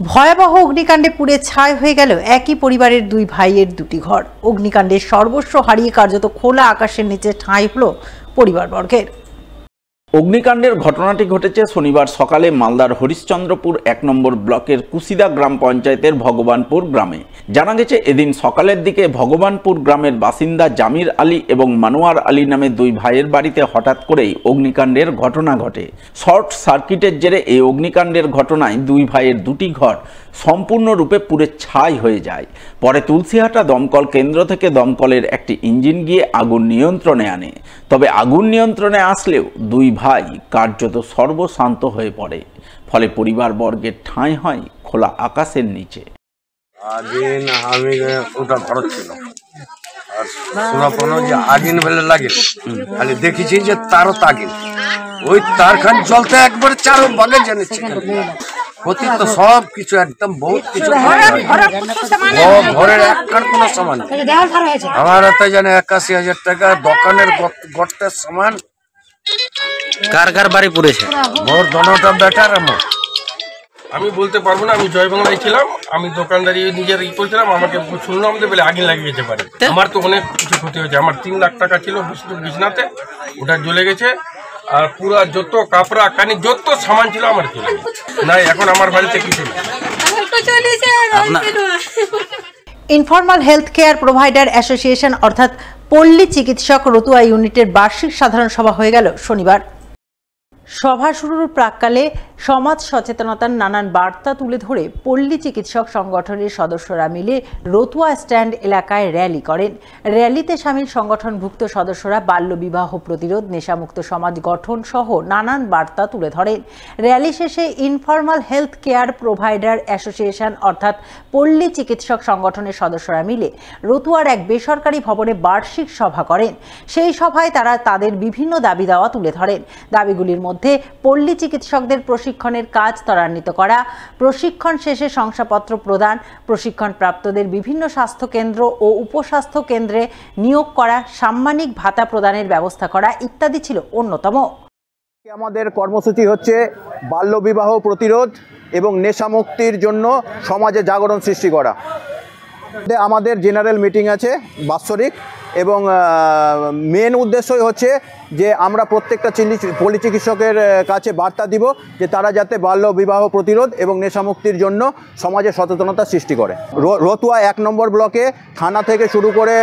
ভয়াবহ অগ্নিকাণ্ডে পুড়ে ছাই হয়ে গেল একই পরিবারের দুই ভাইয়ের দুটি ঘর। অগ্নিকাণ্ডে সর্বস্ব হারিয়ে কার্যত খোলা আকাশের নিচে ঠাঁই হলো পরিবারবর্গের। অগ্নিকাণ্ডের ঘটনাটি ঘটেছে শনিবার সকালে মালদার হরিশ্চন্দ্রপুর ১ নম্বর ব্লকের কুশিদা গ্রাম পঞ্চায়েতের ভগবানপুর গ্রামে। জানা গেছে, এদিন সকালের দিকে ভগবানপুর গ্রামের বাসিন্দা জামির আলী এবং মানোয়ার আলী নামে দুই ভাইয়ের বাড়িতে হঠাৎ করেই অগ্নিকাণ্ডের ঘটনা ঘটে। শর্ট সার্কিটের জেরে এই অগ্নিকাণ্ডের ঘটনায় দুই ভাইয়ের দুটি ঘর সম্পূর্ণরূপে পুড়ে ছাই হয়ে যায়। পরে তুলসীহাটা দমকল কেন্দ্র থেকে দমকলের একটি ইঞ্জিন গিয়ে আগুন নিয়ন্ত্রণে আনে। তবে আগুন নিয়ন্ত্রণে আসলেও দুই ভাই কার্যত সর্বশান্ত হয়ে পড়ে। ফলে পরিবারবর্গের ঠাঁই হয় খোলা আকাশের নিচে। আগুন আমি ওটা ঘর ছিল আর শোনা যে আগুন বেলে লাগে, খালি দেখেছি যে তারও তাগিন ওই তারখান জ্বলতে একবারে চারো বাগে জানিছে ক্ষতি তো সব কিছু একদম বহুত কিছু ঘরের একখান কোনো সামান আমার হাতে জানে ৮১,০০০ টাকা দোকানের গর্তের সামান। কার কার বাড়ি পুড়েছে? মোর দোনোটা বেটার আমার। আমি বলতে পারবো না, আমি জয়বাংলায় ছিলাম, আমি দোকানদারি নিজের করছিলাম, আমাকে শুনলাম যে বলে আগুন লাগিয়ে যেতে পারে। আমার তো অনেক কিছু ক্ষতি হয়েছে, আমার ৩ লাখ টাকা ছিল বিছনাতে, ওটা জ্বলে গেছে। আর পুরো যত কাপড়া কানি যত সামান ছিল আমার চলে গেছে। না, এখন আমার বাড়িতে কিছু নেই। Informal health care provider association অর্থাৎ পল্লী চিকিৎসক রতুয়া ইউনিটের বার্ষিক সাধারণ সভা হয়ে গেল শনিবার। সভা শুরুর প্রাক্কালে সমাজ সচেতনতার নানান বার্তা তুলে ধরে পল্লী চিকিৎসক সংগঠনের সদস্যরা মিলে রতুয়া স্ট্যান্ড এলাকায় র্যালি করেন। র্যালিতে সামিল সংগঠনভুক্ত সদস্যরা বাল্যবিবাহ প্রতিরোধ, নেশামুক্ত সমাজ গঠন সহ নানান বার্তা তুলে ধরেন। র্যালি শেষে informal health care provider association অর্থাৎ পল্লী চিকিৎসক সংগঠনের সদস্যরা মিলে রতুয়ার এক বেসরকারি ভবনে বার্ষিক সভা করেন। সেই সভায় তারা তাদের বিভিন্ন দাবি দাওয়া তুলে ধরেন। দাবিগুলির মধ্যে পল্লী চিকিৎসকদের প্রশিক্ষণের কাজ ত্বরান্বিত করা, প্রশিক্ষণ শেষে শংসাপত্র প্রদান, প্রশিক্ষণ প্রাপ্তদের বিভিন্ন স্বাস্থ্য কেন্দ্র ও উপস্বাস্থ্য কেন্দ্রে নিয়োগ করা, সাম্মানিক ভাতা প্রদানের ব্যবস্থা করা ইত্যাদি ছিল অন্যতম। আমাদের কর্মসূচি হচ্ছে বাল্যবিবাহ প্রতিরোধ এবং নেশামুক্তির জন্য সমাজে জাগরণ সৃষ্টি করা। আমাদের জেনারেল মিটিং আছে বাৎসরিক, এবং মেন উদ্দেশ্যই হচ্ছে যে আমরা প্রত্যেকটা পল্লী চিকিৎসকের কাছে বার্তা দিব যে তারা যাতে বাল্য বিবাহ প্রতিরোধ এবং নেশামুক্তির জন্য সমাজে সচেতনতা সৃষ্টি করে। রতুয়া ১ নম্বর ব্লকে থানা থেকে শুরু করে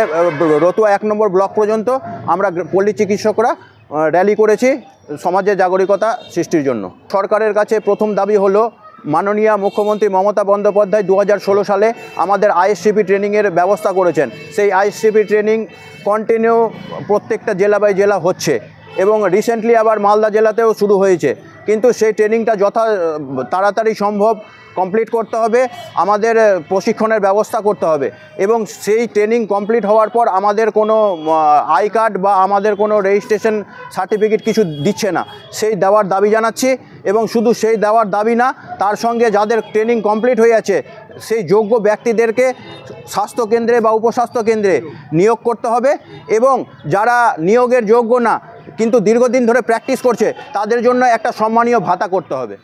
রতুয়া ১ নম্বর ব্লক পর্যন্ত আমরা পল্লী চিকিৎসকরা র্যালি করেছি সমাজে জাগরিকতা সৃষ্টির জন্য। সরকারের কাছে প্রথম দাবি হলো, মাননীয় মুখ্যমন্ত্রী মমতা বন্দ্যোপাধ্যায় ২০১৬ সালে আমাদের আইএসসিপি ট্রেনিংয়ের ব্যবস্থা করেছেন। সেই আইএসসিপি ট্রেনিং কন্টিনিউ প্রত্যেকটা জেলা বাই জেলা হচ্ছে এবং রিসেন্টলি আবার মালদা জেলাতেও শুরু হয়েছে। কিন্তু সেই ট্রেনিংটা তাড়াতাড়ি সম্ভব কমপ্লিট করতে হবে, আমাদের প্রশিক্ষণের ব্যবস্থা করতে হবে এবং সেই ট্রেনিং কমপ্লিট হওয়ার পর আমাদের কোনো আই কার্ড বা আমাদের কোনো রেজিস্ট্রেশন সার্টিফিকেট কিছু দিচ্ছে না, সেই দেওয়ার দাবি জানাচ্ছি। এবং শুধু সেই দেওয়ার দাবি না, তার সঙ্গে যাদের ট্রেনিং কমপ্লিট হয়ে আছে সেই যোগ্য ব্যক্তিদেরকে স্বাস্থ্যকেন্দ্রে বা উপস্বাস্থ্য কেন্দ্রে নিয়োগ করতে হবে এবং যারা নিয়োগের যোগ্য না কিন্তু দীর্ঘদিন ধরে প্র্যাকটিস করছে তাদের জন্য একটা সম্মানীয় ভাতা করতে হবে।